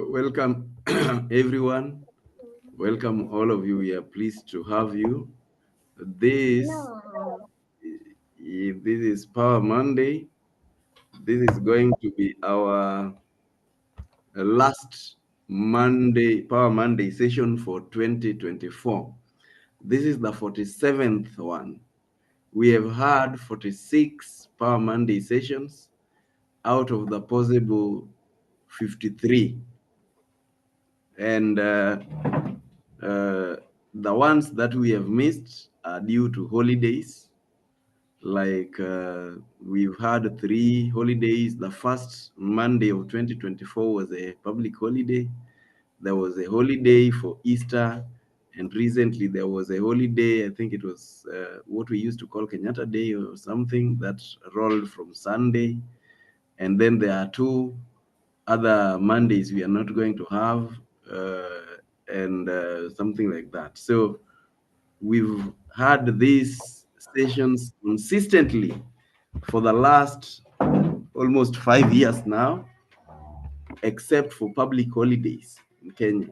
Welcome, everyone. Welcome, all of you. We are pleased to have you. This, No. this is Power Monday. This is going to be our last Power Monday session for 2024. This is the 47th one. We have had 46 Power Monday sessions out of the possible 53. And the ones that we have missed are due to holidays. Like we've had 3 holidays. The first Monday of 2024 was a public holiday. There was a holiday for Easter. And recently there was a holiday, I think it was what we used to call Kenyatta Day or something, that rolled from Sunday. And then there are 2 other Mondays we are not going to have, and something like that. So we've had these sessions consistently for the last almost 5 years now, except for public holidays in Kenya.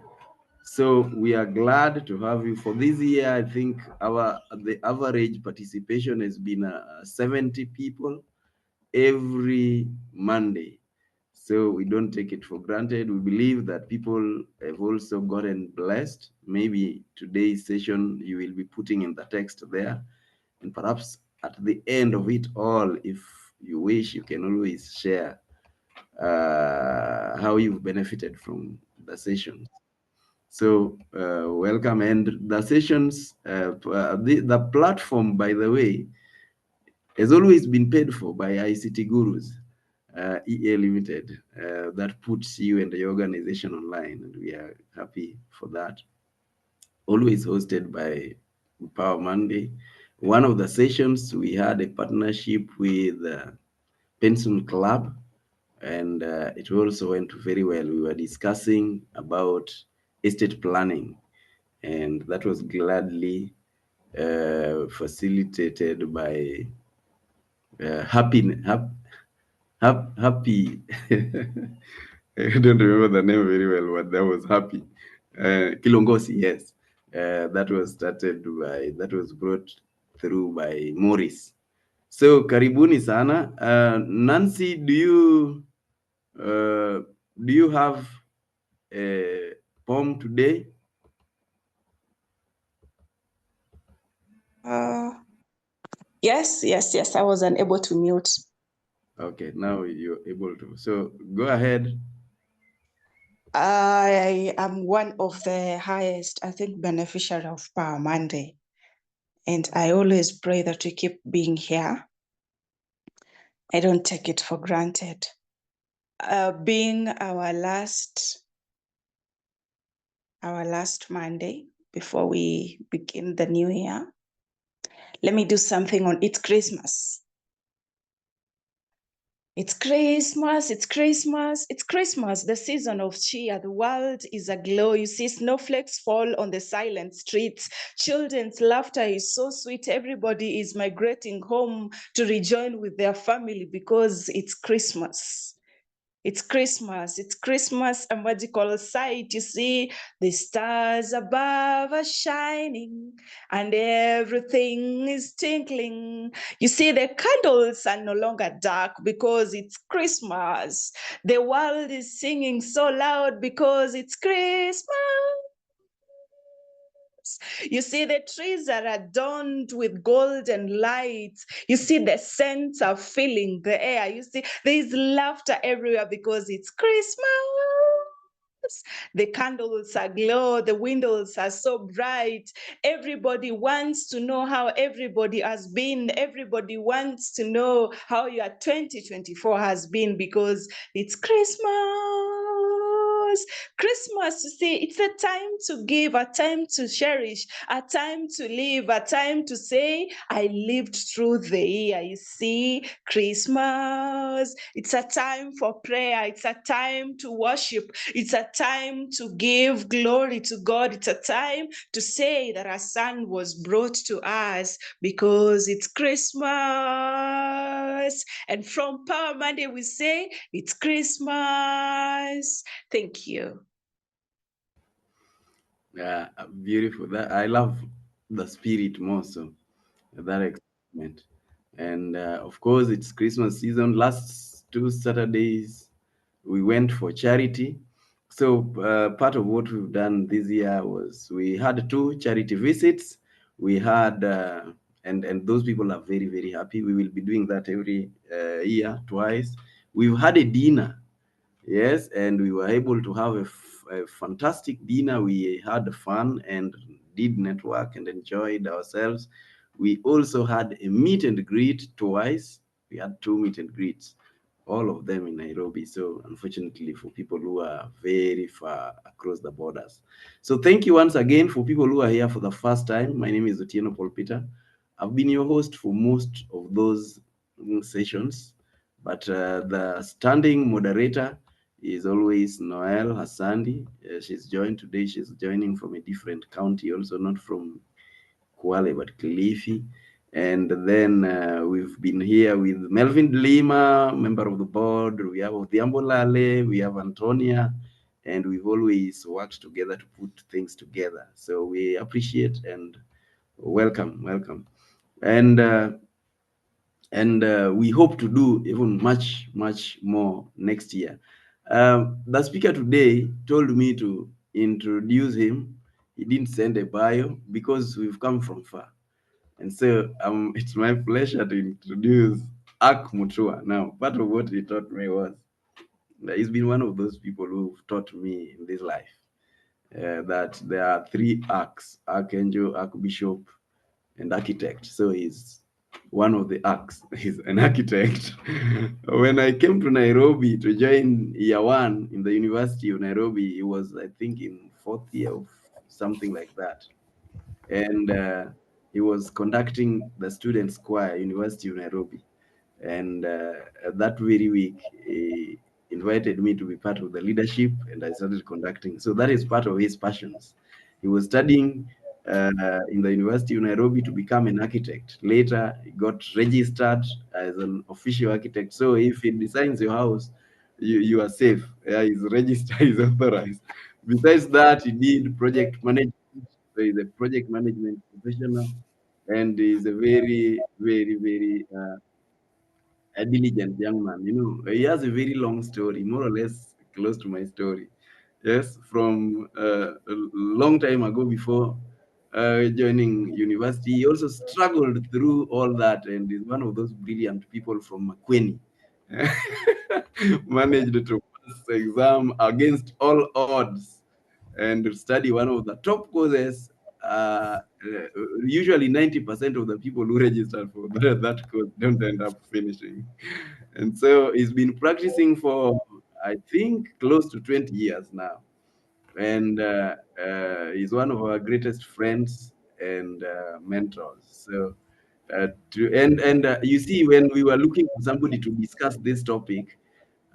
So we are glad to have you for this year. I think the average participation has been 70 people every Monday. So we don't take it for granted. We believe that people have also gotten blessed. Maybe today's session you will be putting in the text there. And perhaps at the end of it all, if you wish, you can always share how you've benefited from the sessions. So welcome. And the sessions, the platform, by the way, has always been paid for by ICT Gurus, EA Limited, that puts you and the organization online, and we are happy for that. Always hosted by Power Monday. One of the sessions, we had a partnership with Pension Club, and it also went very well. We were discussing about estate planning, and that was gladly facilitated by Happy. I don't remember the name very well, but that was Happy. Kilongosi, yes. That was brought through by Morris. So, karibuni sana. Nancy, do you have a poem today? Yes. I was unable to mute. Okay, now you're able to. So, go ahead. I am one of the highest, I think, beneficiary of Power Monday. And I always pray that we keep being here. I don't take it for granted. Being our last Monday before we begin the new year, let me do something on It's Christmas. It's Christmas, it's Christmas, it's Christmas, the season of cheer. The world is aglow. You see snowflakes fall on the silent streets. Children's laughter is so sweet. Everybody is migrating home to rejoin with their family because it's Christmas. It's Christmas, a magical sight. You see, the stars above are shining and everything is twinkling. You see, the candles are no longer dark because it's Christmas. The world is singing so loud because it's Christmas. You see, the trees are adorned with golden lights. You see, the scents are filling the air. You see, there is laughter everywhere because it's Christmas. The candles are glow, the windows are so bright. Everybody wants to know how everybody has been. Everybody wants to know how your 2024 has been because it's Christmas. Christmas, you see, it's a time to give, a time to cherish, a time to live, a time to say, I lived through the year. You see, Christmas, it's a time for prayer, it's a time to worship, it's a time to give glory to God, it's a time to say that a son was brought to us because it's Christmas. And from Power Monday, we say, it's Christmas. Thank you. Yeah, beautiful. That I love the spirit more so that excitement, and of course it's Christmas season. Last two Saturdays we went for charity. So part of what we've done this year was we had two charity visits. We had and those people are very very happy. We will be doing that every year twice. We've had a dinner. Yes, and we were able to have a fantastic dinner. We had fun and did network and enjoyed ourselves. We also had a meet and greet twice. We had two meet and greets, all of them in Nairobi. So, unfortunately, for people who are very far across the borders. So, thank you once again for people who are here for the first time. My name is Otieno Paul Peter. I've been your host for most of those sessions, but the standing moderator is always Noel Hassandi. She's joined today. She's joining from a different county, also not from Kwale, but Kilifi. And then we've been here with Melvin Lima, member of the board. We have Odhiambo Lale, we have Antonia, and we've always worked together to put things together. So we appreciate and welcome. And we hope to do even much more next year. The speaker today told me to introduce him. He didn't send a bio because we've come from far, and so it's my pleasure to introduce Ak Mutua. Now, part of what he taught me was that he's been one of those people who've taught me in this life that there are three arcs: archangel, archbishop, and architect. So he's one of the arcs. He's an architect. When I came to Nairobi to join year one in the University of Nairobi, it was, I think, in fourth year of something like that. And he was conducting the students' choir, University of Nairobi. And that very week, he invited me to be part of the leadership, and I started conducting. So that is part of his passions. He was studying in the University of Nairobi to become an architect. Later, he got registered as an official architect. So if he designs your house, you are safe. Yeah, he's registered, he's authorized. Besides that, he did project management. So he's a project management professional, and he's a very a diligent young man. You know, he has a very long story, more or less close to my story. Yes, from a long time ago before joining university, he also struggled through all that and is one of those brilliant people from Makweni. Managed to pass the exam against all odds and study one of the top courses. Usually 90% of the people who register for that course don't end up finishing. And so he's been practicing for, I think, close to 20 years now. And he's one of our greatest friends and mentors. So, you see, when we were looking for somebody to discuss this topic,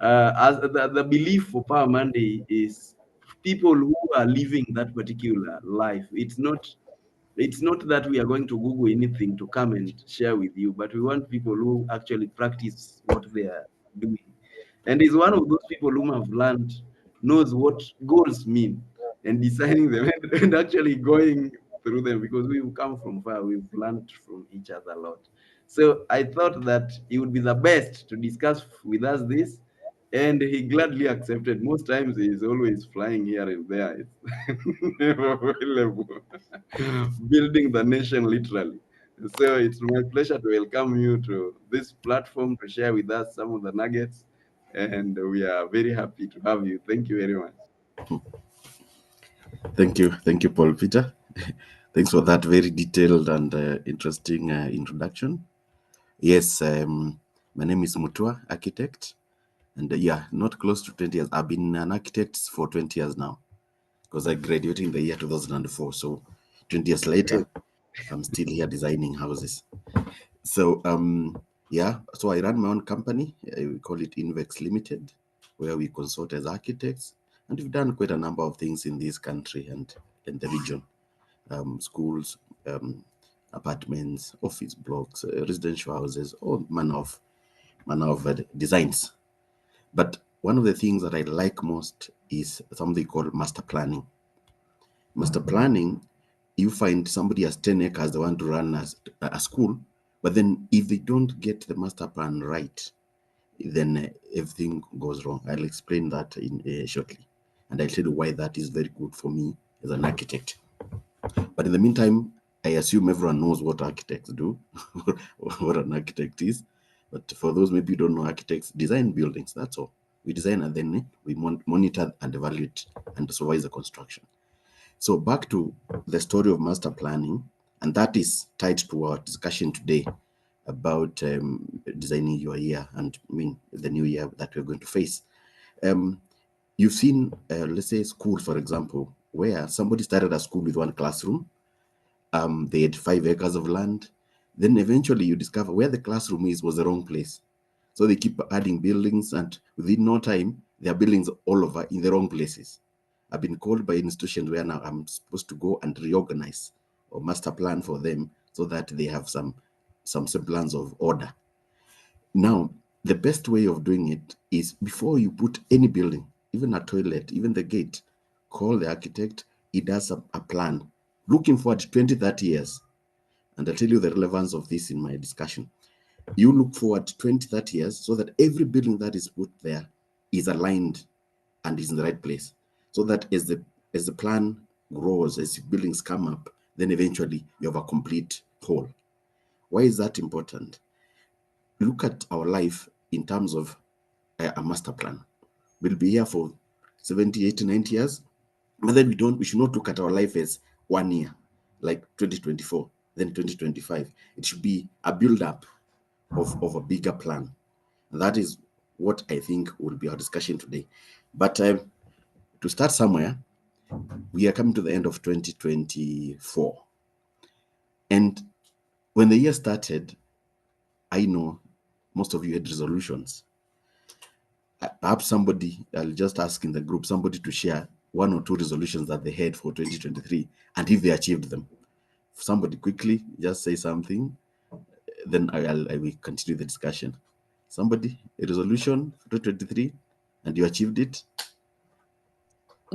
as the belief for Power Monday is people who are living that particular life. It's not that we are going to Google anything to come and share with you, but we want people who actually practice what they are doing. And is one of those people whom have learned, knows what goals mean and designing them and actually going through them because we've come from far, we've learned from each other a lot. So I thought that it would be the best to discuss with us this, and he gladly accepted. Most times he's always flying here and there. It's never available. Building the nation literally. So it's my pleasure to welcome you to this platform to share with us some of the nuggets. And we are very happy to have you. Thank you very much. Thank you, Paul Peter. Thanks for that very detailed and interesting introduction. Yes, my name is Mutua, architect, and yeah, not close to 20 years. I've been an architect for 20 years now because I graduated in the year 2004. So 20 years later, I'm still here designing houses. So yeah, so I run my own company. We call it Invext Ltd, where we consult as architects, and we've done quite a number of things in this country and in the region. Schools, apartments, office blocks, residential houses, all manner of designs. But one of the things that I like most is something called master planning. Master planning, you find somebody has 10 acres, they want to run a school, but then if they don't get the master plan right, then everything goes wrong. I'll explain that in shortly, and I'll tell you why that is very good for me as an architect. But in the meantime, I assume everyone knows what architects do, what an architect is. But for those maybe you don't know, architects design buildings. That's all. We design and then we monitor and evaluate and supervise the construction. So back to the story of master planning, and that is tied to our discussion today about designing your year and the new year that we're going to face. You've seen, let's say, school, for example, where somebody started a school with one classroom. They had 5 acres of land. Then eventually you discover where the classroom was the wrong place. So they keep adding buildings, and within no time, there are buildings all over in the wrong places. I've been called by institutions where now I'm supposed to go and reorganize or master plan for them so that they have some semblance of order. Now, the best way of doing it is before you put any building, even a toilet, even the gate, call the architect. He does a plan looking forward 20, 30 years. And I'll tell you the relevance of this in my discussion. You look forward 20, 30 years so that every building that is put there is aligned and is in the right place. So that as the plan grows, as buildings come up, then eventually you have a complete whole. Why is that important? Look at our life in terms of a master plan. We'll be here for 70, 80, 90 years. But then we should not look at our life as 1 year, like 2024, then 2025. It should be a build-up of a bigger plan. And that is what I think will be our discussion today. But to start somewhere, we are coming to the end of 2024. And when the year started, I know most of you had resolutions. Perhaps somebody, I'll just ask in the group, somebody to share 1 or 2 resolutions that they had for 2023 and if they achieved them. Somebody quickly just say something, then I will continue the discussion. Somebody, a resolution for 2023 and you achieved it?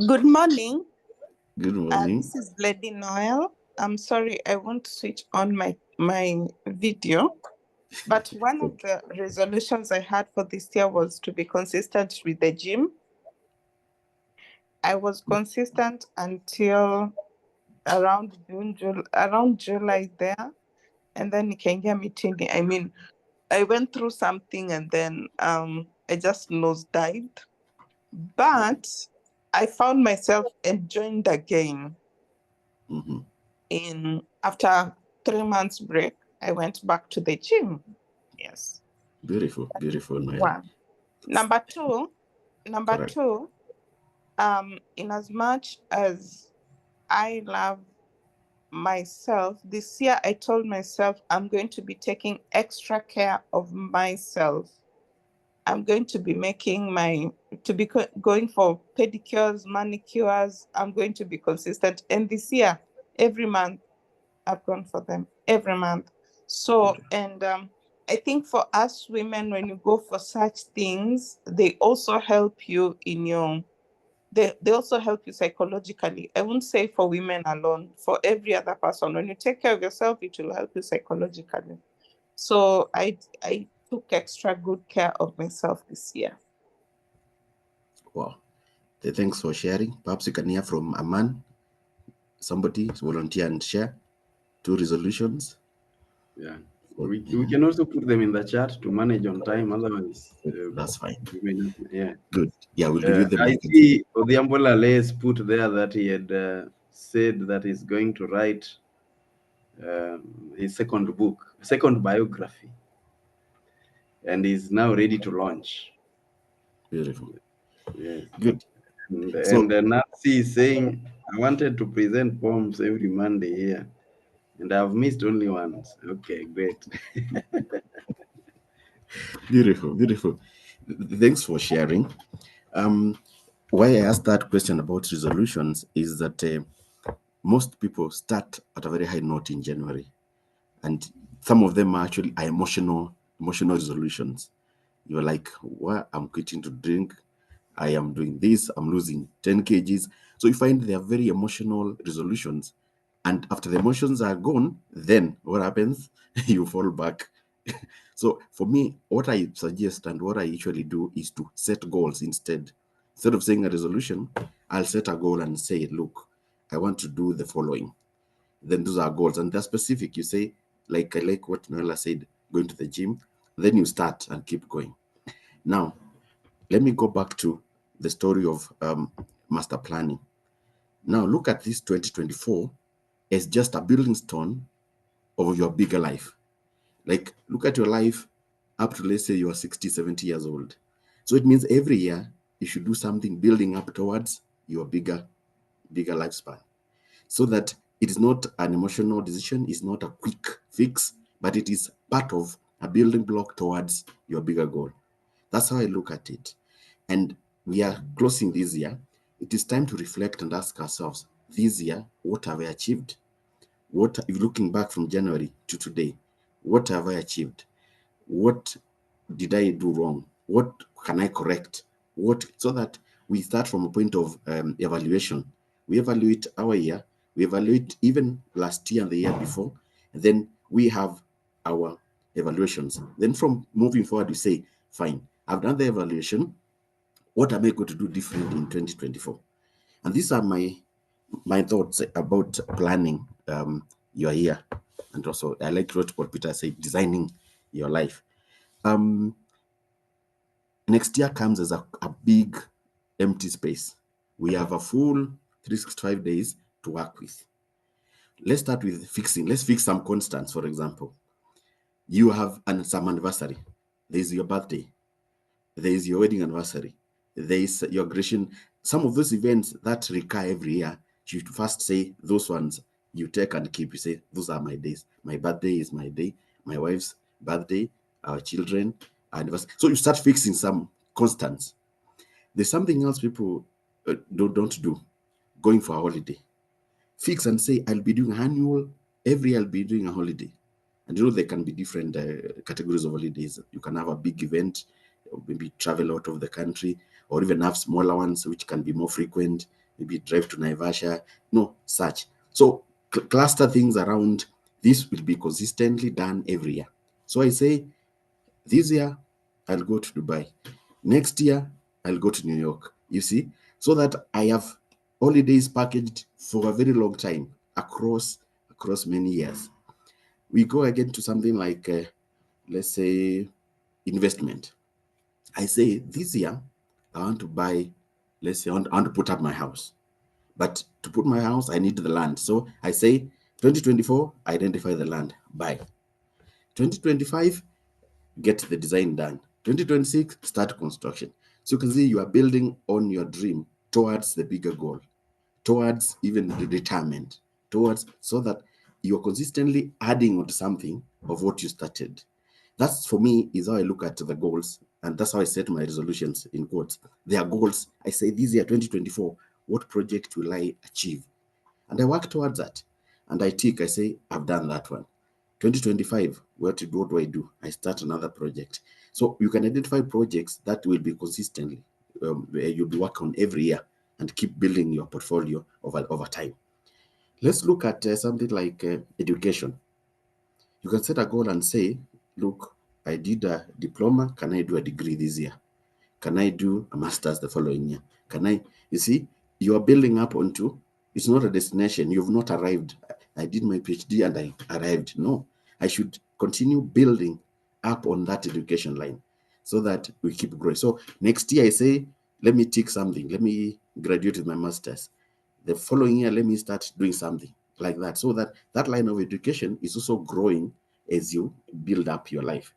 Good morning. Good morning. This is Lady Noel. I'm sorry, I won't switch on my video. But one of the resolutions I had for this year was to be consistent with the gym. I was consistent until around July there. And then nikaingia mitini. I mean, I went through something and then I just nosedived. But I found myself enjoying the game. After 3 months break, I went back to the gym. Yes. Beautiful, Noel. One. Number two, in as much as I love myself, this year I told myself I'm going to be taking extra care of myself. I'm going to be going for pedicures, manicures. I'm going to be consistent. And this year, every month, I've gone for them every month. So, and I think for us women, when you go for such things, they also help you they also help you psychologically. I won't say for women alone, for every other person. When you take care of yourself, it will help you psychologically. So I took extra good care of myself this year. Wow. Thanks for sharing. Perhaps you can hear from a man, somebody volunteer and share 2 resolutions. Yeah. We can also put them in the chat to manage on time. Otherwise, that's fine. Yeah. Good. Yeah, we'll give you them. I see Odhiambola Les put there that he had said that he's going to write his second biography, and he's now ready to launch. Beautiful. Yes. Good. And Nancy is saying, I wanted to present poems every Monday here, and I've missed only once. Okay, great. Beautiful. Thanks for sharing. Why I asked that question about resolutions is that most people start at a very high note in January, and some of them are emotional resolutions. You're like, well, I'm quitting to drink, I am doing this, I'm losing 10 kgs. So you find they are very emotional resolutions. And after the emotions are gone, then what happens? You fall back. So for me, what I suggest and what I usually do is to set goals instead. Instead of saying a resolution, I'll set a goal and say, look, I want to do the following. Then those are goals and they're specific. You say, like I like what Noella said, going to the gym, then you start and keep going. Now, let me go back to the story of master planning. Now, look at this 2024 as just a building stone of your bigger life. Like, look at your life up to, let's say, you are 60, 70 years old. So it means every year you should do something building up towards your bigger lifespan, so that it is not an emotional decision, it's not a quick fix, but it is part of a building block towards your bigger goal. That's how I look at it. And we are closing this year. It is time to reflect and ask ourselves, this year, what have I achieved? What, if looking back from January to today, what have I achieved? What did I do wrong? What can I correct? What, so that we start from a point of evaluation. We evaluate our year, we evaluate even last year and the year before, and then we have our evaluations. Then from moving forward, we say, fine, I've done the evaluation. What am I going to do different in 2024? And these are my thoughts about planning your year. And also, I like what Peter said, designing your life. Next year comes as a big empty space. We have a full 365 days to work with. Let's start with fixing. Let's fix some constants, for example. You have some anniversary. There's your birthday. There is your wedding anniversary. There is your graduation. Some of those events that recur every year, you first say those ones you take and keep. You say, those are my days. My birthday is my day. My wife's birthday, our children, anniversary. So you start fixing some constants. There's something else people don't do. Going for a holiday. Fix and say, I'll be doing annual, every year I'll be doing a holiday. And there can be different categories of holidays. You can have a big event, maybe travel out of the country, or even have smaller ones which can be more frequent, maybe drive to Naivasha, no, such. So cluster things around this will be consistently done every year. So I say, this year, I'll go to Dubai. Next year, I'll go to New York. You see, so that I have holidays packaged for a very long time across many years. We go again to something like, let's say, investment. I say this year, I want to buy, let's say, I want to put up my house. But to put my house, I need the land. So I say 2024, identify the land, buy. 2025, get the design done. 2026, start construction. So you can see you are building on your dream towards the bigger goal, towards even the retirement, towards, so that you're consistently adding on to something of what you started. That's, for me, is how I look at the goals. And that's how I set my resolutions in quotes. They are goals. I say this year, 2024, what project will I achieve? And I work towards that. And I tick, I say, I've done that one. 2025, what do I do? I start another project. So you can identify projects that will be consistently, you'll be working on every year and keep building your portfolio over time. Let's look at something like education. You can set a goal and say, look, I did a diploma. Can I do a degree this year? Can I do a master's the following year? Can I, you see, you are building up onto, it's not a destination. You've not arrived. I did my PhD and I arrived. No, I should continue building up on that education line so that we keep growing. So next year I say, let me take something. Let me graduate with my master's. The following year, let me start doing something like that, so that that line of education is also growing as you build up your life.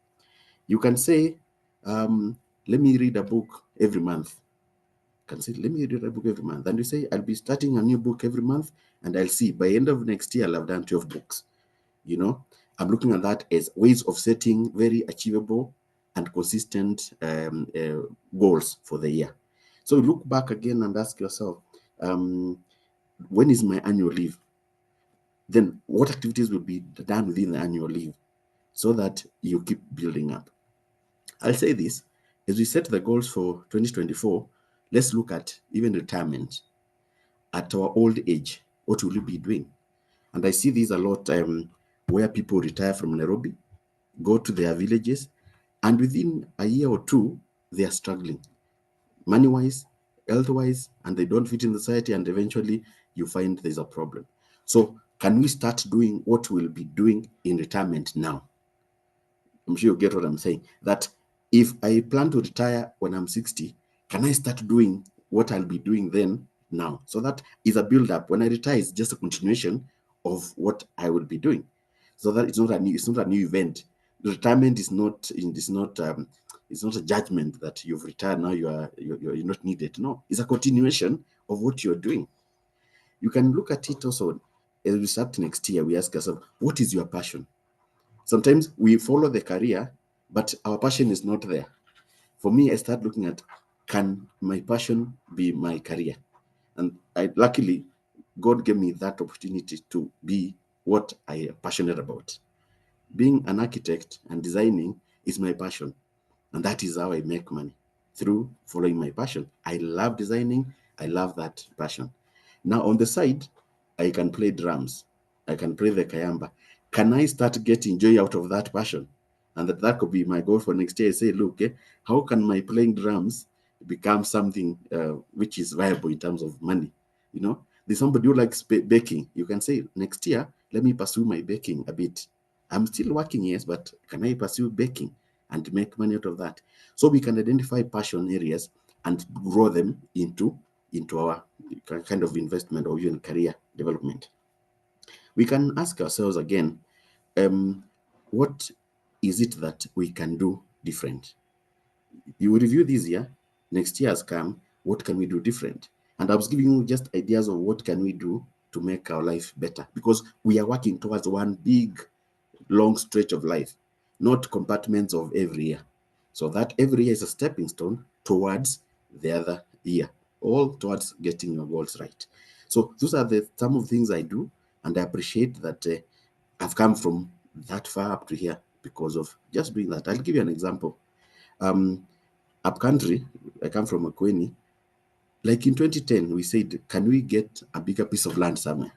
You can say, let me read a book every month. You can say, let me read a book every month. And you say, I'll be starting a new book every month, and I'll see by end of next year, I'll have done 12 books. You know, I'm looking at that as ways of setting very achievable and consistent goals for the year. So look back again and ask yourself, when is my annual leave? Then what activities will be done within the annual leave so that you keep building up? I'll say this, as we set the goals for 2024, Let's look at even retirement. At our old age, what will you be doing? And I see these a lot, where people retire from Nairobi, go to their villages, and within a year or two, they are struggling money-wise, health-wise, and they don't fit in the society, and eventually you find there's a problem. So can we start doing what we'll be doing in retirement now? I'm sure you get what I'm saying. That if I plan to retire when I'm 60, can I start doing what I'll be doing then now? So that is a build-up. When I retire, it's just a continuation of what I will be doing. So that it's not a new event. The retirement is not it's not a judgment that you've retired now you're not needed. No, it's a continuation of what you're doing. You can look at it also as we start next year. We ask ourselves, what is your passion? Sometimes we follow the career, but our passion is not there. For me, I start looking at, can my passion be my career? And luckily, God gave me that opportunity to be what I am passionate about. Being an architect and designing is my passion. And that is how I make money, through following my passion. I love designing. I love that passion. Now, on the side, I can play drums. I can play the kayamba. Can I start getting joy out of that passion? And that could be my goal for next year. I say, look, how can my playing drums become something which is viable in terms of money? You know, there's somebody who likes baking. You can say, next year, let me pursue my baking a bit. I'm still working, yes, but can I pursue baking and make money out of that? So we can identify passion areas and grow them into our kind of investment or even career development. We can ask ourselves again, what is it that we can do different? You will review this year, next year has come, what can we do different? And I was giving you just ideas of what can we do to make our life better, because we are working towards one big long stretch of life, not compartments of every year. So that every year is a stepping stone towards the other year, all towards getting your goals right. So those are the some of the things I do, and I appreciate that I've come from that far up to here because of just doing that. I'll give you an example. Up country, I come from Makweni. Like in 2010, we said, can we get a bigger piece of land somewhere?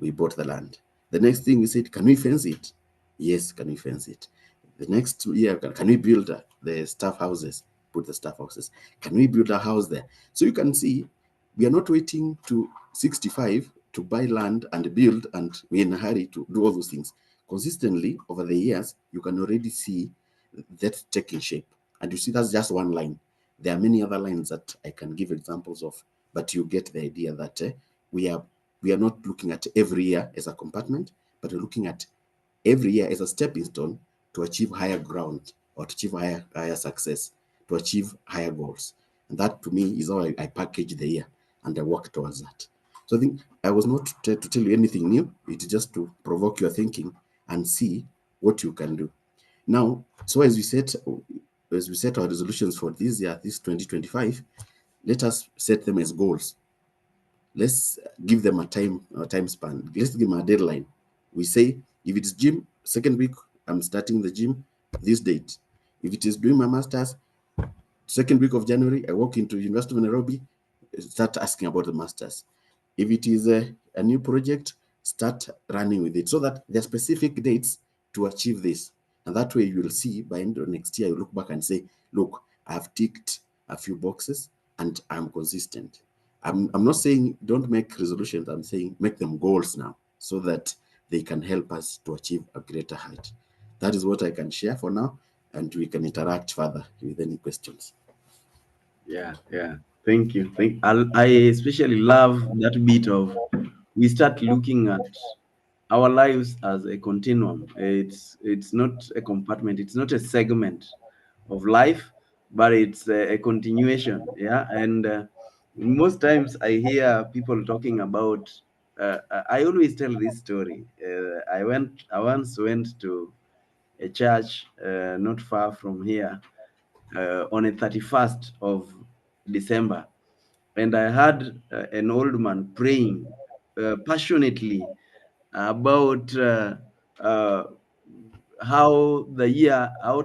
We bought the land. The next thing we said, can we fence it? Yes, can we fence it? The next year, can we build the staff houses? Put the staff houses. Can we build a house there? So you can see, we are not waiting to 65 to buy land and build, and we're in a hurry to do all those things. Consistently, over the years, you can already see that taking shape. And you see, that's just one line. There are many other lines that I can give examples of, but you get the idea that we are not looking at every year as a compartment, but we're looking at every year as a stepping stone to achieve higher ground or to achieve higher success, to achieve higher goals. And that to me is how I package the year and I work towards that. So I think I was not to tell you anything new. It's just to provoke your thinking and see what you can do. Now, so as we set our resolutions for this year, this 2025, let us set them as goals. Let's give them a time span. Let's give them a deadline. We say, if it's gym, second week, I'm starting the gym this date. If it is doing my master's, second week of January, I walk into University of Nairobi, start asking about the masters. If it is a new project, start running with it so that there are specific dates to achieve this. And that way you will see by end of next year, you look back and say, look, I've ticked a few boxes and I'm consistent. I'm not saying don't make resolutions. I'm saying make them goals now so that they can help us to achieve a greater height. That is what I can share for now, and we can interact further with any questions. Yeah. Thank you. I especially love that bit of we start looking at our lives as a continuum. It's not a compartment. It's not a segment of life, but it's a continuation. Yeah, and most times I hear people talking about. I always tell this story. I once went to a church not far from here on a 31st of December, and I had an old man praying passionately about uh, how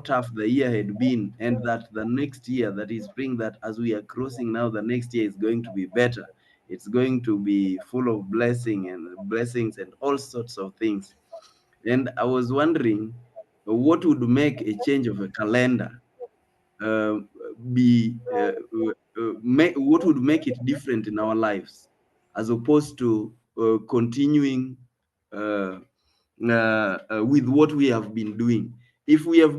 tough the year had been, and that the next year, that is spring, that as we are crossing now, the next year is going to be better. It's going to be full of blessings and all sorts of things. And I was wondering what would make a change of a calendar uh, be what would make it different in our lives, as opposed to continuing uh, with what we have been doing. If we have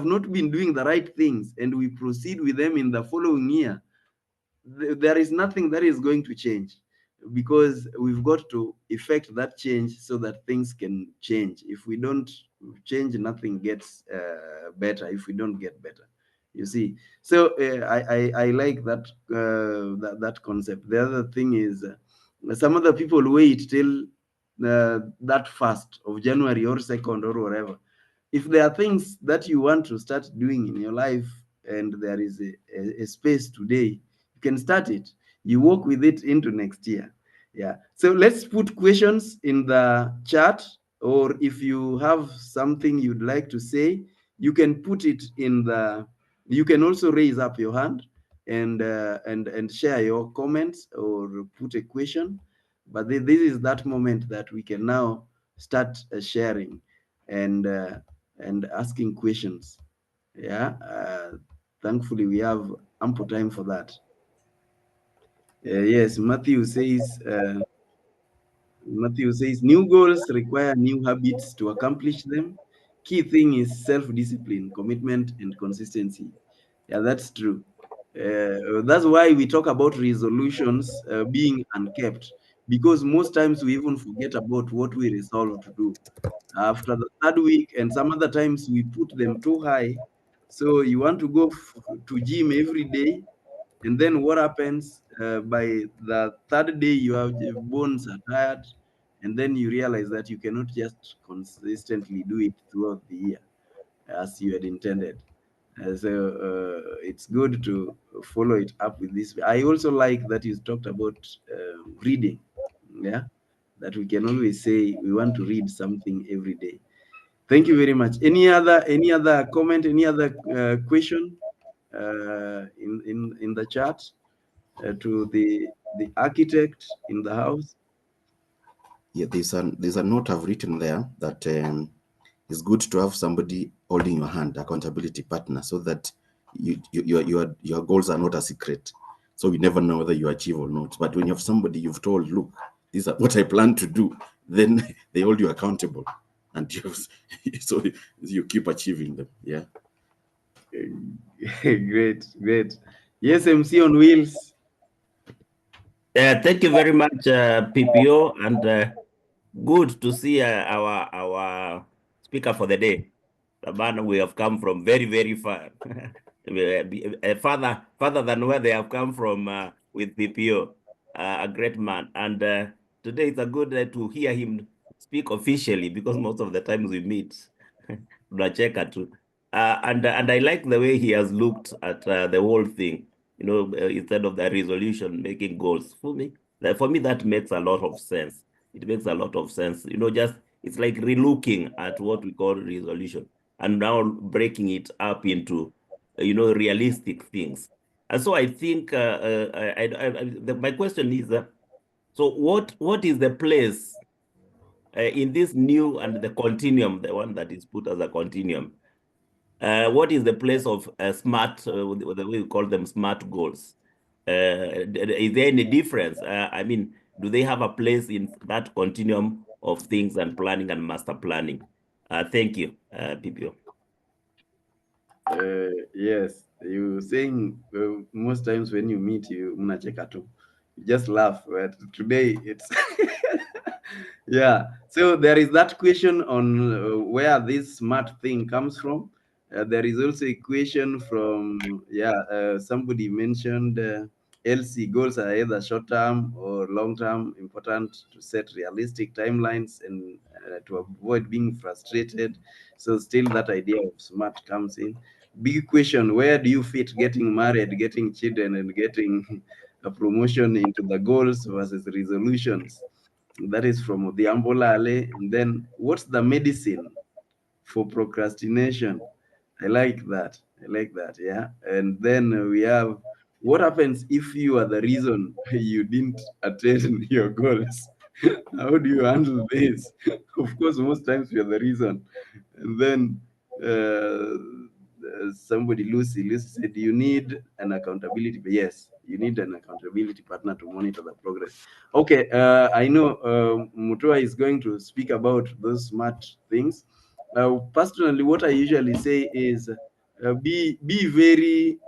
not been doing the right things and we proceed with them in the following year, there is nothing that is going to change, because we've got to effect that change so that things can change. If we don't change, nothing gets better. If we don't get better, you see. So I like that concept. The other thing is, some other people wait till that first of January or second or whatever. If there are things that you want to start doing in your life, and there is a space today, you can start it. You work with it into next year. Yeah. So let's put questions in the chat, or if you have something you'd like to say, you can put it in the. You can also raise up your hand and share your comments or put a question. But this is that moment that we can now start sharing and asking questions. Yeah. Thankfully, we have ample time for that. Yes, Matthew says new goals require new habits to accomplish them. Key thing is self-discipline, commitment, and consistency. Yeah, that's true. That's why we talk about resolutions being unkept, because most times we even forget about what we resolve to do after the third week, and some other times we put them too high. So you want to go to gym every day, and then what happens by the third day, your bones are tired, and then you realize that you cannot just consistently do it throughout the year as you had intended. So it's good to follow it up with this. I also like that you talked about reading. Yeah, that we can always say we want to read something every day. Thank you very much. Any other comment? Any other question in the chat to the architect in the house? Yeah, there's a note I've written there that it's good to have somebody holding your hand, accountability partner, so that your goals are not a secret. So you never know whether you achieve or not. But when you have somebody you've told, look, these are what I plan to do, then they hold you accountable, and so you keep achieving them. Yeah. Great, great. Yes, MC on wheels. Thank you very much, PPO, and good to see our speaker for the day. The man we have come from very, very far, farther than where they have come from with PPO. A great man, and today it's a good day to hear him speak officially, because most of the times we meet, tunacheka tu. And I like the way he has looked at the whole thing. Instead of the resolution, making goals. For me, that makes a lot of sense. It makes a lot of sense. Just it's like relooking at what we call resolution, and now breaking it up into, realistic things. And so I think my question is, so what is the place in this new and the continuum, the one that is put as a continuum? What is the place of smart, the way we call them smart goals? Is there any difference? I mean, do they have a place in that continuum of things and planning and master planning? Thank you, PPO. Yes, you saying most times when you meet, you mnacheka tu. You just laugh. But today it's yeah. So there is that question on where this smart thing comes from. There is also a question from somebody mentioned LC goals are either short term or long term. Important to set realistic timelines and to avoid being frustrated. So still that idea of smart comes in. Big question: where do you fit getting married, getting children, and getting a promotion into the goals versus resolutions? That is from the Ambolale. And then what's the medicine for procrastination? I like that. I like that. Yeah. And then we have what happens if you are the reason you didn't attain your goals? How do you handle this? Of course, most times we are the reason. And then somebody, Lucy said, you need an accountability. Yes, you need an accountability partner to monitor the progress. Okay, I know Mutua is going to speak about those smart things. Personally, what I usually say is be very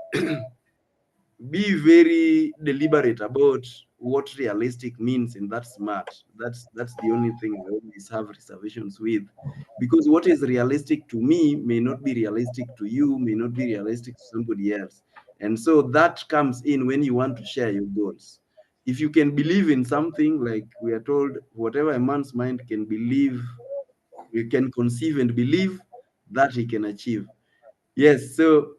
deliberate about what realistic means in that smart. That's the only thing I always have reservations with, because what is realistic to me may not be realistic to you, may not be realistic to somebody else. And so that comes in when you want to share your goals. If you can believe in something, like we are told, whatever a man's mind can believe, you can conceive and believe, that he can achieve. Yes, so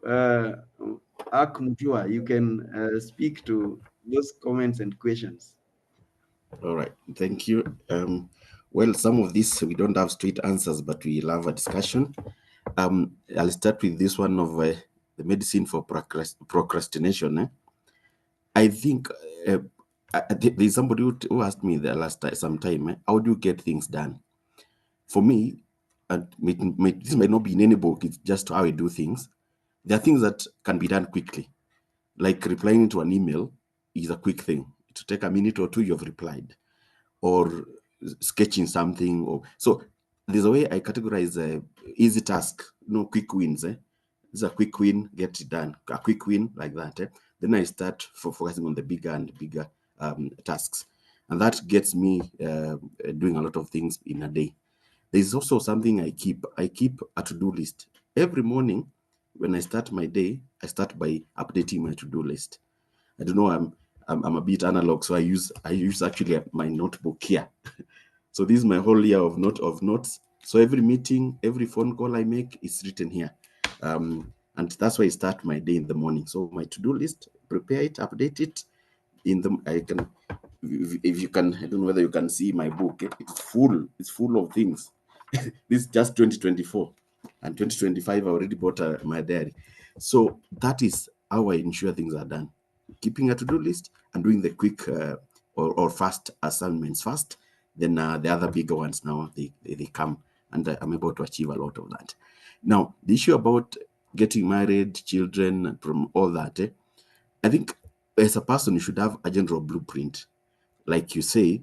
Ak Mutua, you can speak to those comments and questions. All right, thank you. Well, some of this we don't have straight answers, but we'll have a discussion. I'll start with this one of the medicine for procrastination. I think there's somebody who asked me the last time, sometime, how do you get things done? For me, and this might not be in any book, it's just how I do things. There are things that can be done quickly, like replying to an email is a quick thing. To take a minute or two, you've replied, or sketching something. Or so there's a way I categorize easy task, quick wins. This is a quick win, get it done. A quick win like that. Then I start focusing on the bigger and bigger tasks, and that gets me doing a lot of things in a day. There's also something I keep. I keep a to-do list every morning. When I start my day, I start by updating my to-do list. I don't know. I'm a bit analog, so I use actually my notebook here. So this is my whole year of notes. So every meeting, every phone call I make is written here, and that's why I start my day in the morning. So my to-do list, prepare it, update it. I can, if you can, I don't know whether you can see my book. It's full. It's full of things. This is just 2024, and 2025 I already bought my diary. So that is how I ensure things are done: keeping a to-do list and doing the quick or fast assignments first. Then the other bigger ones, now they come, and I'm able to achieve a lot of that. Now, the issue about getting married, children, from all that, I think as a person you should have a general blueprint. Like you say,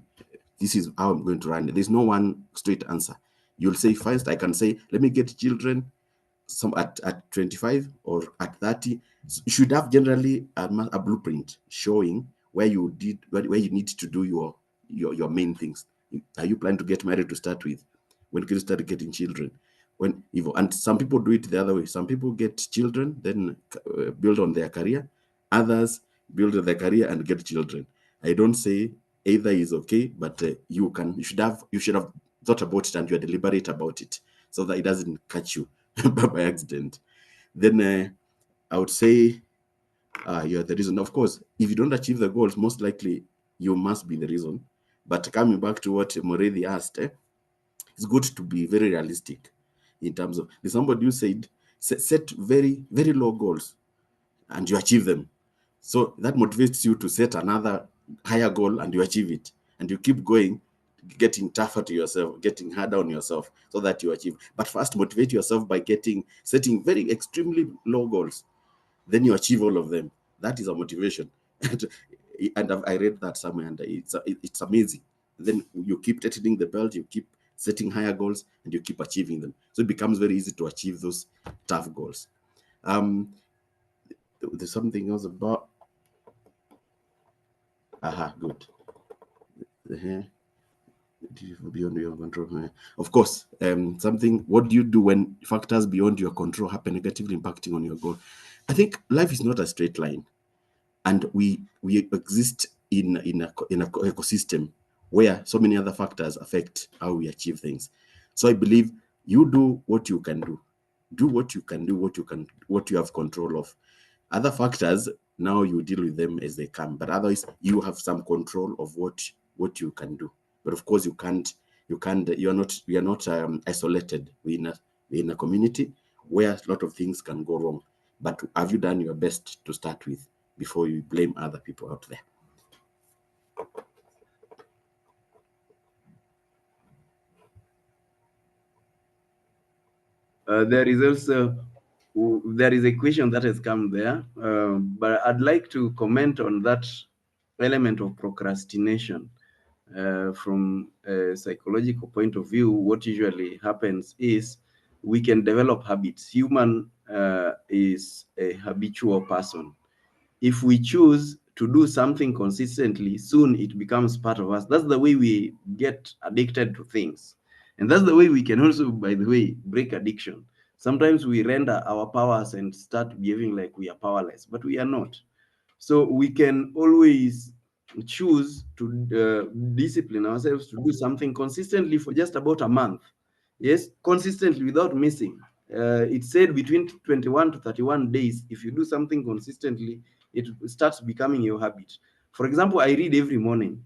this is how I'm going to run it. There's no one straight answer. You'll say, first, I can say, let me get children some at 25 or at 30. You should have generally a blueprint showing where you need to do your main things. Are you planning to get married to start with? When can you start getting children? And some people do it the other way. Some people get children, then build on their career. Others build on their career and get children. I don't say either is okay, but you should have thought about it, and you're deliberate about it, so that it doesn't catch you by accident. Then I would say you're the reason. Of course, if you don't achieve the goals, most likely you must be the reason. But coming back to what Moredi asked, it's good to be very realistic in terms of, there's somebody who said set very, very low goals and you achieve them. So that motivates you to set another higher goal and you achieve it. And you keep going, getting tougher to yourself, getting harder on yourself so that you achieve. But first, motivate yourself by setting very extremely low goals. Then you achieve all of them. That is a motivation. And I read that somewhere, and it's amazing. Then you keep tightening the belt, you keep setting higher goals, and you keep achieving them. So it becomes very easy to achieve those tough goals. There's something else about. Good. Beyond your control. Of course, what do you do when factors beyond your control happen negatively impacting on your goal? I think life is not a straight line, and we exist in a ecosystem where so many other factors affect how we achieve things. So I believe you do what you can do. Do what you can do, what you have control of. Other factors, now you deal with them as they come, but otherwise you have some control of what you can do. But of course, you are not isolated. We're in a community where a lot of things can go wrong. But have you done your best to start with before you blame other people out there? There is also there is a question that has come there, but I'd like to comment on that element of procrastination. From a psychological point of view, what usually happens is we can develop habits. Human is a habitual person. If we choose to do something consistently, soon it becomes part of us. That's the way we get addicted to things. And that's the way we can also, by the way, break addiction. Sometimes we render our powers and start behaving like we are powerless, but we are not. So we can always choose to discipline ourselves to do something consistently for just about a month. Yes, consistently without missing. It's said between 21 to 31 days, if you do something consistently, it starts becoming your habit. For example, I read every morning.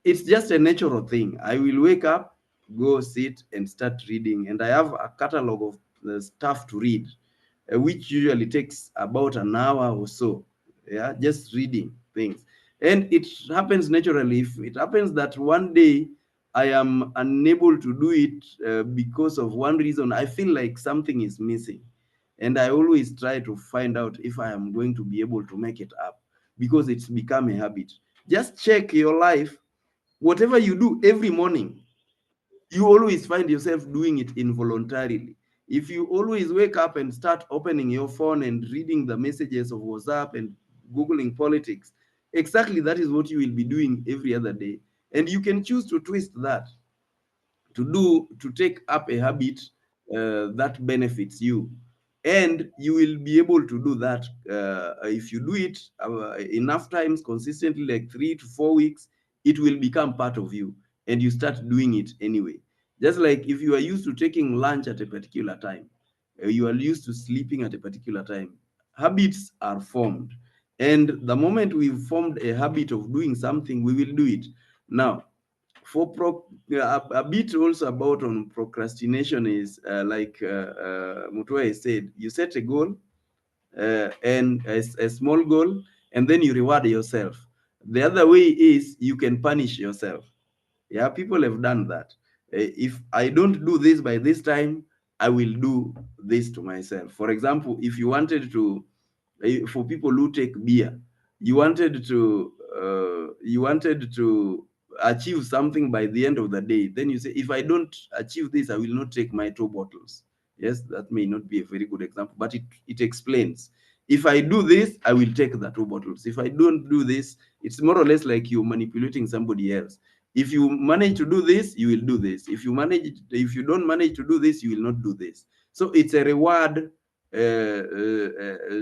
It's just a natural thing. I will wake up, go sit and start reading, and I have a catalog of stuff to read, which usually takes about an hour or so. Yeah, just reading things. And it happens naturally. If it happens that one day I am unable to do it because of one reason, I feel like something is missing. And I always try to find out if I am going to be able to make it up, because it's become a habit. Just check your life. Whatever you do every morning, you always find yourself doing it involuntarily. If you always wake up and start opening your phone and reading the messages of WhatsApp and Googling politics, exactly that is what you will be doing every other day. And you can choose to twist that to take up a habit that benefits you, and you will be able to do that if you do it enough times consistently, like 3 to 4 weeks. It will become part of you, and you start doing it anyway. Just like if you are used to taking lunch at a particular time, you are used to sleeping at a particular time, habits are formed. And the moment we've formed a habit of doing something, we will do it. Now, a bit also about on procrastination is like Mutua said, you set a goal, and a small goal, and then you reward yourself. The other way is you can punish yourself. Yeah, people have done that. If I don't do this by this time, I will do this to myself. For example, if you wanted to, for people who take beer, you wanted to achieve something by the end of the day. Then you say, if I don't achieve this, I will not take my 2 bottles. Yes, that may not be a very good example, but it explains. If I do this, I will take the 2 bottles. If I don't do this, it's more or less like you're manipulating somebody else. If you manage to do this, you will do this. If you don't manage to do this, you will not do this. So it's a reward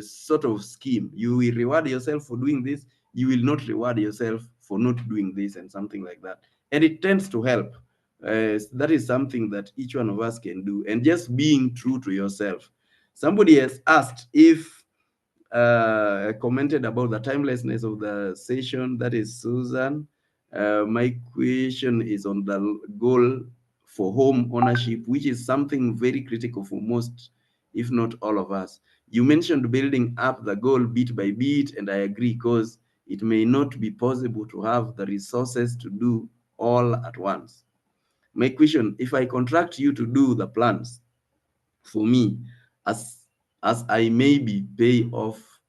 sort of scheme. You will reward yourself for doing this. You will not reward yourself for not doing this, and something like that. And it tends to help. That is something that each one of us can do. And just being true to yourself. Somebody has asked if commented about the timelessness of the session. That is Susan. My question is on the goal for home ownership, which is something very critical for most, if not all of us. You mentioned building up the goal bit by bit, and I agree, because it may not be possible to have the resources to do all at once. My question, if I contract you to do the plans for me, as I maybe pay off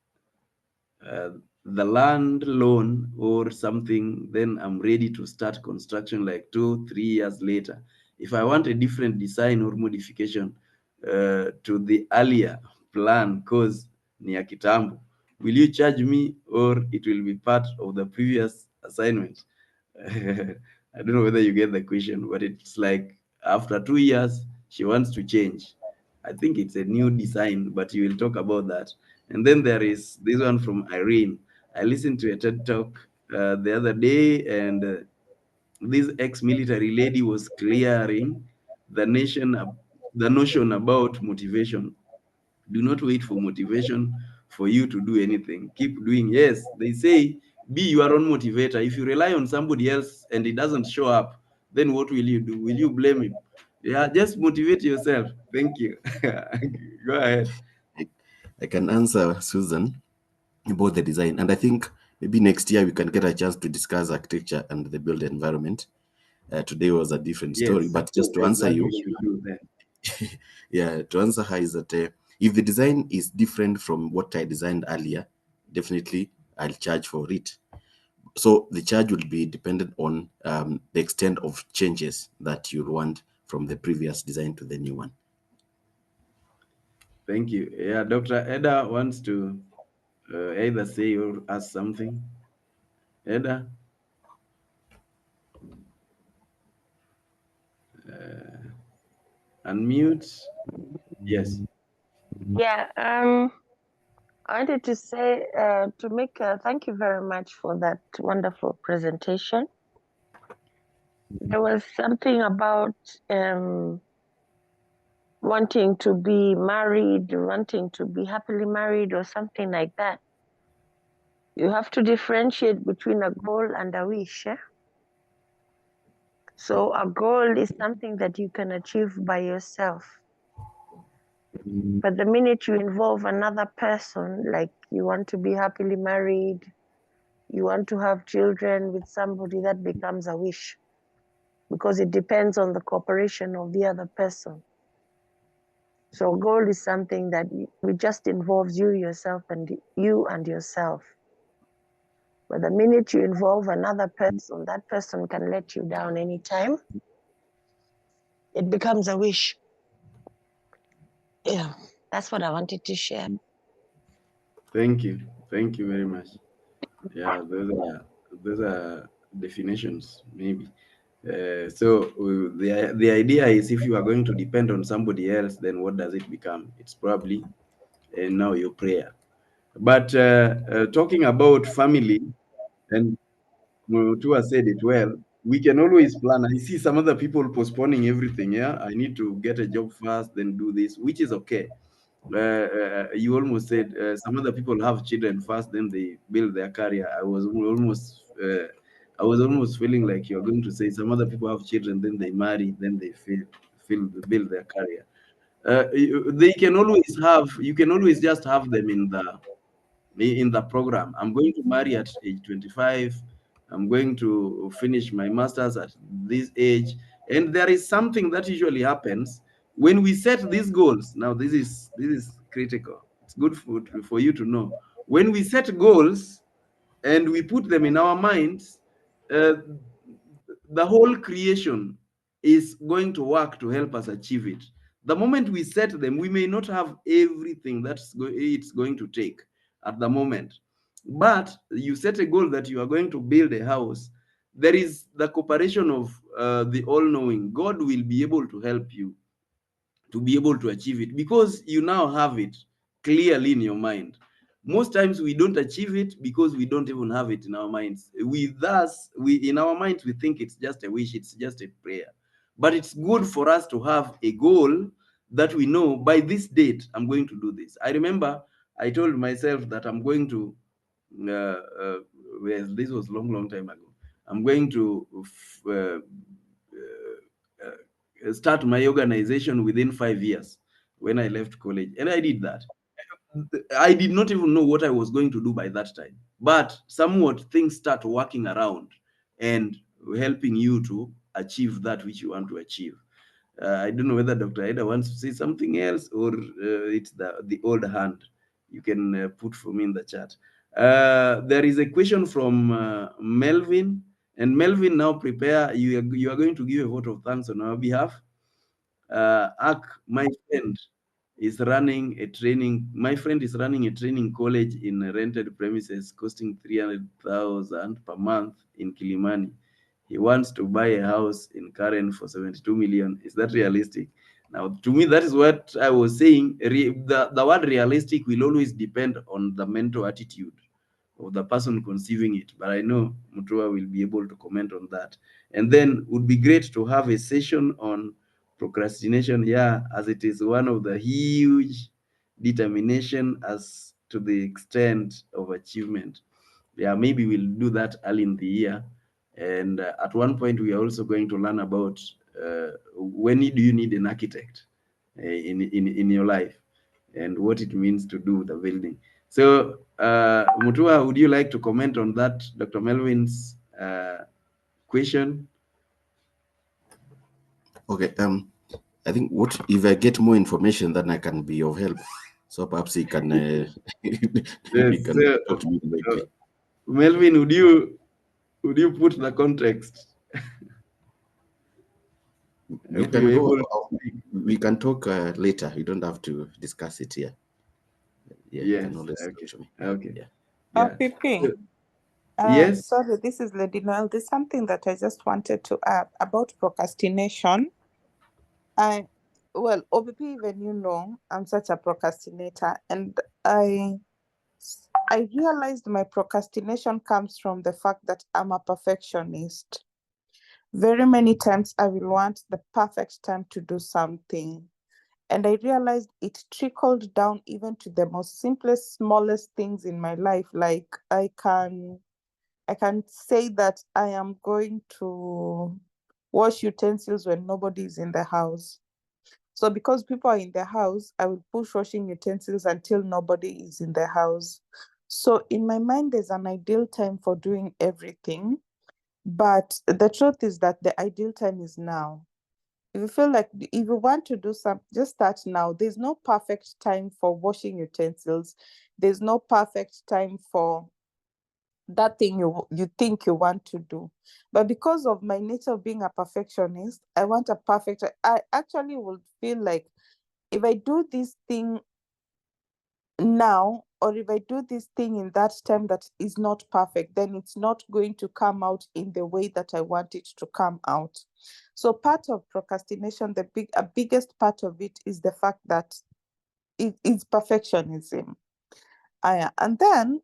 uh, the land loan or something, then I'm ready to start construction like 2 3 years later. If I want a different design or modification to the earlier plan, cause ni ya kitambo, will you charge me, or it will be part of the previous assignment? I don't know whether you get the question, but it's like after 2 years she wants to change. I think it's a new design, but you will talk about that. And then there is this one from Irene. I listened to a TED talk the other day, and this ex-military lady was clearing the nation, the notion about motivation. Do not wait for motivation for you to do anything. Keep doing. Yes, they say be your own motivator. If you rely on somebody else and it doesn't show up, then what will you do? Will you blame him? Yeah, just motivate yourself. Thank you. Go ahead. I, I can answer Susan about the design, and I think maybe next year we can get a chance to discuss architecture and the built environment. Today was a different story, Yes, but just to answer exactly. you, We should do that. yeah, to answer her is that if the design is different from what I designed earlier, definitely I'll charge for it. So the charge will be dependent on the extent of changes that you want from the previous design to the new one. Thank you. Yeah, Dr. Eda wants to either say or ask something. Eda, unmute. Yes. Yeah, I wanted to say to make thank you very much for that wonderful presentation. There was something about wanting to be married, wanting to be happily married, or something like that. You have to differentiate between a goal and a wish. Eh? So a goal is something that you can achieve by yourself. But the minute you involve another person, like you want to be happily married, you want to have children with somebody, that becomes a wish because it depends on the cooperation of the other person. So goal is something that it just involves you, yourself, and you and yourself. But the minute you involve another person, that person can let you down anytime. It becomes a wish. Yeah, that's what I wanted to share. Thank you. Thank you very much. Yeah, those are definitions, maybe. The idea is if you are going to depend on somebody else, then what does it become? It's probably now your prayer. But talking about family, and Mutua said it well, we can always plan. I see some other people postponing everything. Yeah, I need to get a job first, then do this, which is okay. You almost said some other people have children first, then they build their career. I was almost feeling like you're going to say some other people have children, then they marry, then they build their career. They can always have. You can always just have them in the program. I'm going to marry at age 25. I'm going to finish my master's at this age. And there is something that usually happens when we set these goals. Now, this is critical. It's good for you to know. When we set goals and we put them in our minds, uh, the whole creation is going to work to help us achieve it. The moment we set them, we may not have everything it's going to take at the moment. But you set a goal that you are going to build a house. There is the cooperation of the all-knowing. God will be able to help you to be able to achieve it because you now have it clearly in your mind. Most times we don't achieve it because we don't even have it in our minds. We in our minds we think it's just a wish, it's just a prayer. But it's good for us to have a goal that we know by this date I'm going to do this. I remember I told myself that I'm going to uh, uh, well, this was long time ago. I'm going to start my organization within 5 years when I left college. And I did that. I did not even know what I was going to do by that time. But somewhat things start working around and helping you to achieve that which you want to achieve. I don't know whether Dr. Aida wants to say something else or it's the old hand. You can put for me in the chat. There is a question from Melvin. And Melvin, now prepare. You are going to give a vote of thanks on our behalf. My friend is running a training. My friend is running a training college in a rented premises costing 300,000 per month in Kilimani. He wants to buy a house in Karen for 72 million. Is that realistic? Now, to me, that is what I was saying. The word realistic will always depend on the mental attitude of the person conceiving it. But I know Mutua will be able to comment on that. And then it would be great to have a session on procrastination, yeah, as it is one of the huge determination as to the extent of achievement. Yeah, maybe we'll do that early in the year And at one point, we are also going to learn about when do you need an architect in your life, and what it means to do the building. So, Mutua, would you like to comment on that, Dr. Melvin's question? Okay. I think what if I get more information, then I can be of help. So perhaps he can he Yes. can So, talk to me uh, directly. Melvin, would you put the context? I We hope you're can go. able to speak. We can talk later. You don't have to discuss it here. Yeah, you can Yes. always talk Okay. to me. Okay. Yeah. Yeah. PP. So, yes. Sorry, this is Lady Noel. There's something that I just wanted to add about procrastination. I, well, OBP, even I'm such a procrastinator, and I realized my procrastination comes from the fact that I'm a perfectionist. Very many times I will want the perfect time to do something. And I realized it trickled down even to the most simplest, smallest things in my life. Like I can say that I am going to wash utensils when nobody is in the house. So because people are in the house, I will push washing utensils until nobody is in the house. So in my mind, there's an ideal time for doing everything. But the truth is that the ideal time is now. If you feel like if you want to do something, just start now. There's no perfect time for washing utensils. There's no perfect time for that thing you think you want to do. But because of my nature of being a perfectionist, I want a perfect. I actually would feel like if I do this thing now, or if I do this thing in that time that is not perfect, then it's not going to come out in the way that I want it to come out. So part of procrastination, a biggest part of it is the fact that it is perfectionism. And then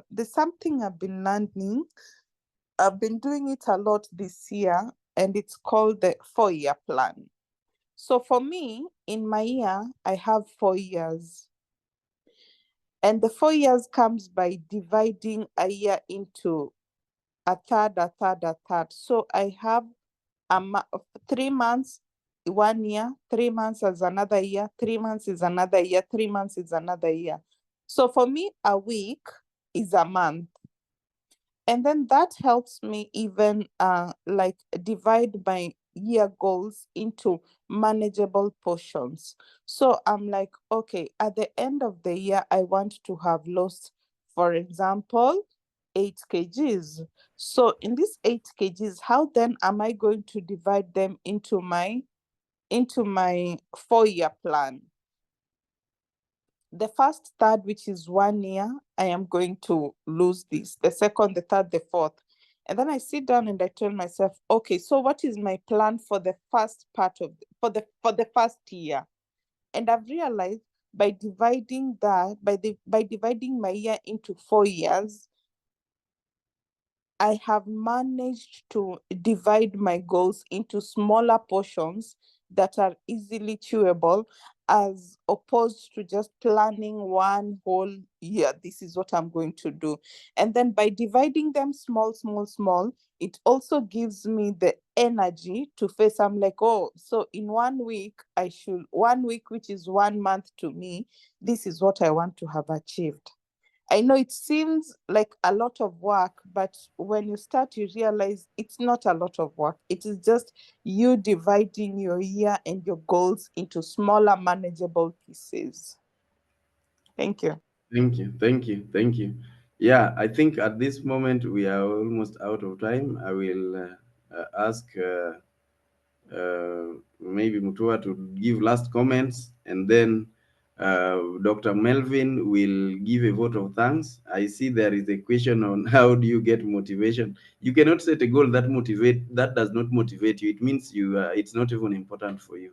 there's something I've been learning. I've been doing it a lot this year, and it's called the 4-year plan. So for me, in my year, I have 4 years. And the 4 years comes by dividing a year into a third, a third, a third. So I have 3 months, 1 year, 3 months as another year, 3 months is another year, 3 months is another year. So for me, a week is a month. And then that helps me even like divide my year goals into manageable portions. So I'm like, okay, at the end of the year, I want to have lost, for example, 8 kgs. So in these 8 kgs, how then am I going to divide them into my 4-year plan? The first third, which is 1 year, I am going to lose this. The second, the third, the fourth. And then I sit down and I tell myself, okay, so what is my plan for the first part of for the first year? And I've realized by dividing that, by dividing my year into 4 years, I have managed to divide my goals into smaller portions that are easily chewable, as opposed to just planning one whole year. This is what I'm going to do. And then by dividing them small, small, small, it also gives me the energy to face. I'm like, oh, so in 1 week, 1 week, which is 1 month to me, this is what I want to have achieved. I know it seems like a lot of work, but when you start, you realize it's not a lot of work. It is just you dividing your year and your goals into smaller, manageable pieces. Thank you. Thank you. Thank you. Thank you. Yeah, I think at this moment we are almost out of time. I will ask maybe Mutua to give last comments, and then Dr. Melvin will give a vote of thanks. I see there is a question on how do you get motivation. You cannot set a goal that does not motivate you. It means it's not even important for you.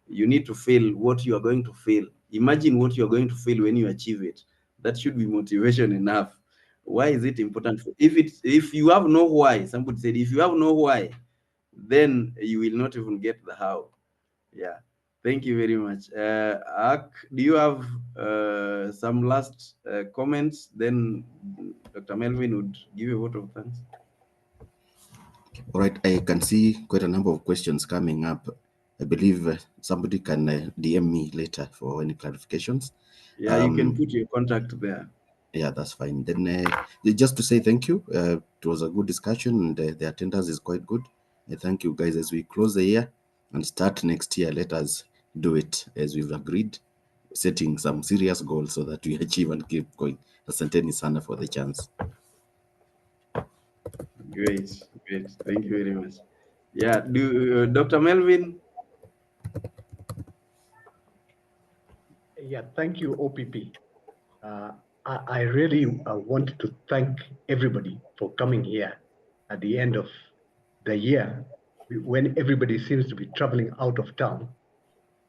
You need to feel what you are going to feel. Imagine what you are going to feel when you achieve it. That should be motivation enough. Why is it important? If you have no why, somebody said, if you have no why, then you will not even get the how. Yeah. Thank you very much. Ak, do you have some last comments? Then Dr. Melvin would give a vote of thanks. All right, I can see quite a number of questions coming up. I believe somebody can DM me later for any clarifications. Yeah, you can put your contact there. Yeah, that's fine. Then just to say thank you. It was a good discussion, and the attendance is quite good. I thank you guys as we close the year and start next year. Let us do it as we've agreed, setting some serious goals so that we achieve and keep going. Asanteni sana for the chance. Great, great. Thank you very much. Yeah, Dr. Melvin? Yeah, thank you, OPP. I really want to thank everybody for coming here at the end of the year when everybody seems to be traveling out of town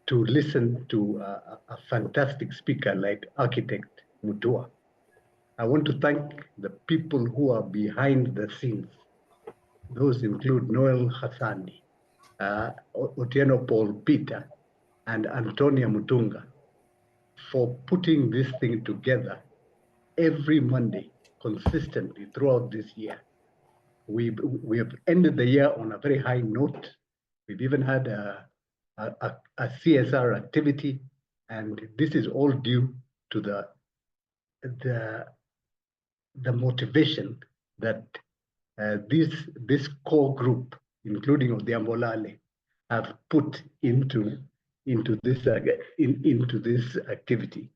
to listen to a fantastic speaker like architect Mutua. I want to thank the people who are behind the scenes. Those include Noel Hassani, Otieno Paul Peter, and Antonia Mutunga for putting this thing together every Monday consistently throughout this year. We have ended the year on a very high note. We've even had a CSR activity, and this is all due to the motivation that this core group, including the Ambolale, have put into this activity.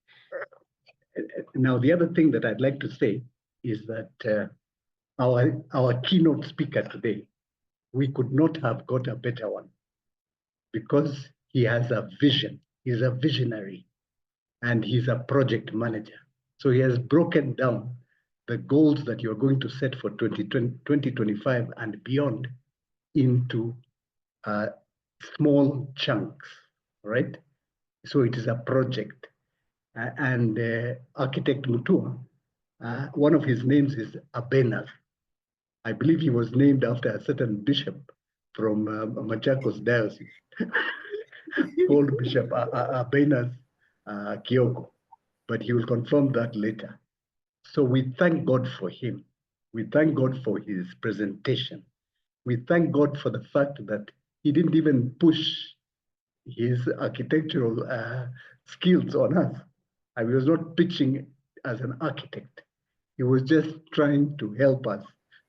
Now, the other thing that I'd like to say is that our keynote speaker today, we could not have got a better one because he has a vision. He's a visionary and he's a project manager. So he has broken down the goals that you're going to set for 2025 and beyond into small chunks, right? So it is a project. And Architect Mutua, one of his names is Abenas. I believe he was named after a certain bishop from Machakos Diocese called Bishop Abenas Kioko, but he will confirm that later. So we thank God for him. We thank God for his presentation. We thank God for the fact that he didn't even push his architectural skills on us. I was not pitching as an architect. He was just trying to help us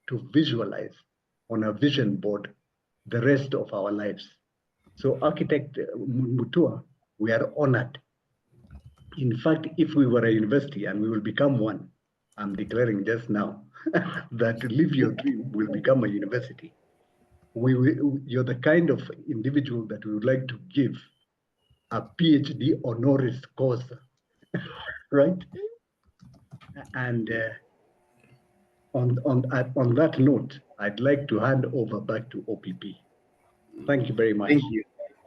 to visualize on a vision board the rest of our lives. So Architect Mutua, we are honored. In fact, if we were a university, and we will become one, I'm declaring just now that Live Your Dream will become a university. You're the kind of individual that we would like to give a PhD honoris causa, right? And on that note, I'd like to hand over back to OPP. Thank you very much. Thank you.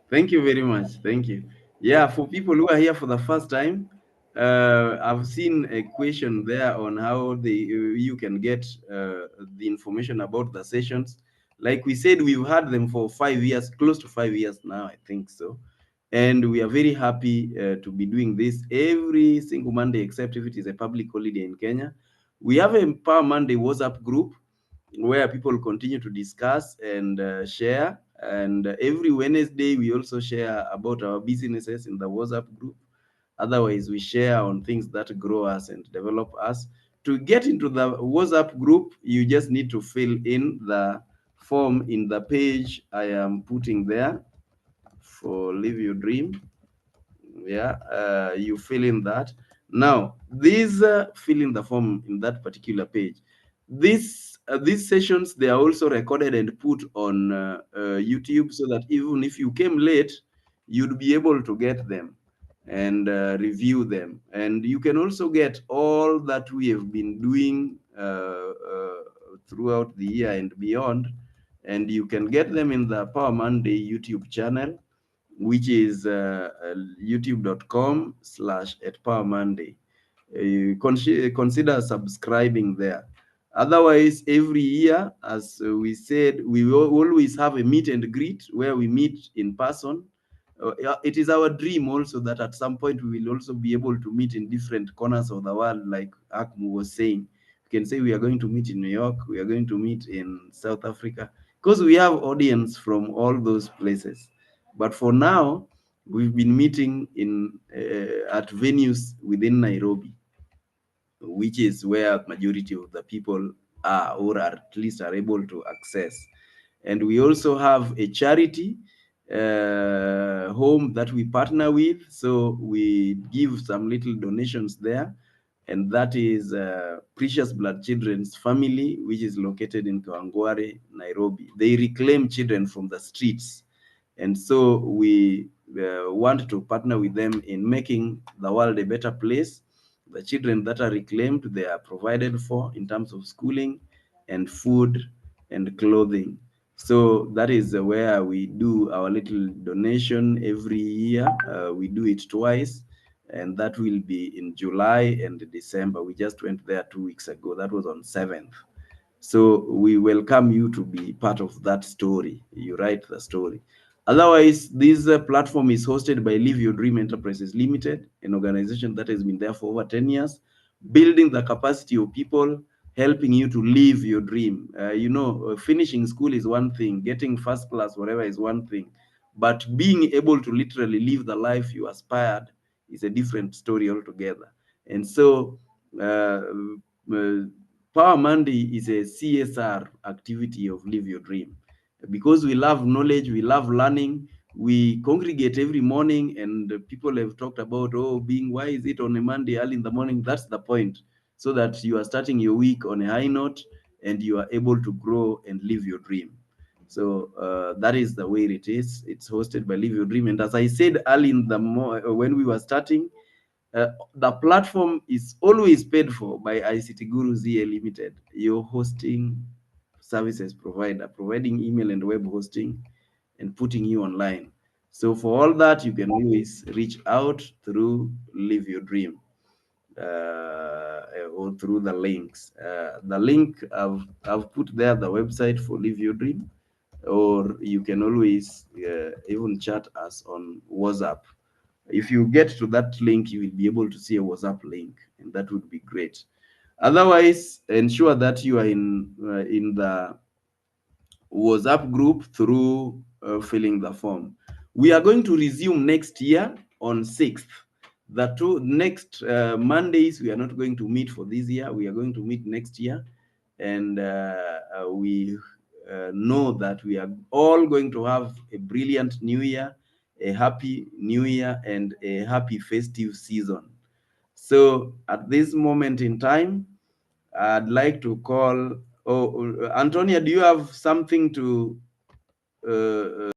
Thank you very much. Thank you. Yeah, for people who are here for the first time, I've seen a question there on how you can get the information about the sessions. Like we said, we've had them for 5 years, close to 5 years now, I think so. And we are very happy to be doing this every single Monday, except if it is a public holiday in Kenya. We have a Power Monday WhatsApp group where people continue to discuss and share. And every Wednesday, we also share about our businesses in the WhatsApp group. Otherwise, we share on things that grow us and develop us. To get into the WhatsApp group, you just need to fill in the form in the page I am putting there for Live Your Dream. Yeah, you fill in that. Now, fill in the form in that particular page. These sessions, they are also recorded and put on YouTube, so that even if you came late, you'd be able to get them and review them. And you can also get all that we have been doing throughout the year and beyond. And you can get them in the Power Monday YouTube channel, which is youtube.com/@powermonday. Consider subscribing there. Otherwise, every year, as we said, we will always have a meet and greet where we meet in person. It is our dream also that at some point we will also be able to meet in different corners of the world, like Akmu was saying. We can say we are going to meet in New York, we are going to meet in South Africa, because we have audience from all those places. But for now, we've been meeting in at venues within Nairobi, which is where majority of the people are, or at least are able to access. And we also have a charity home that we partner with, so we give some little donations there, and that is Precious Blood Children's Family, which is located in Kawangware, Nairobi. They reclaim children from the streets, and so we want to partner with them in making the world a better place. The children that are reclaimed, they are provided for in terms of schooling and food and clothing. So that is where we do our little donation every year. We do it twice, and that will be in July and December. We just went there 2 weeks ago. That was on 7th. So we welcome you to be part of that story. You write the story. Otherwise, this platform is hosted by Live Your Dream Enterprises Limited, an organization that has been there for over 10 years, building the capacity of people, helping you to live your dream. Finishing school is one thing, getting first class, whatever, is one thing. But being able to literally live the life you aspired is a different story altogether. And so, uh, Power Monday is a CSR activity of Live Your Dream. Because we love knowledge, we love learning, we congregate every morning, and people have talked about, why is it on a Monday early in the morning? That's the point, so that you are starting your week on a high note and you are able to grow and live your dream. So that is the way it is. It's hosted by Live Your Dream. And as I said early in the when we were starting, the platform is always paid for by ICT Guru ZA Limited, your hosting services provider, providing email and web hosting and putting you online. So for all that, you can always reach out through Live Your Dream or through the links. The link I've put there, the website for Live Your Dream, or you can always even chat us on WhatsApp. If you get to that link, you will be able to see a WhatsApp link, and that would be great. Otherwise, ensure that you are in the WhatsApp group through filling the form. We are going to resume next year on 6th. The two next Mondays, we are not going to meet for this year. We are going to meet next year. And we know that we are all going to have a brilliant new year, a happy new year, and a happy festive season. So at this moment in time, I'd like to call, Antonia, do you have something to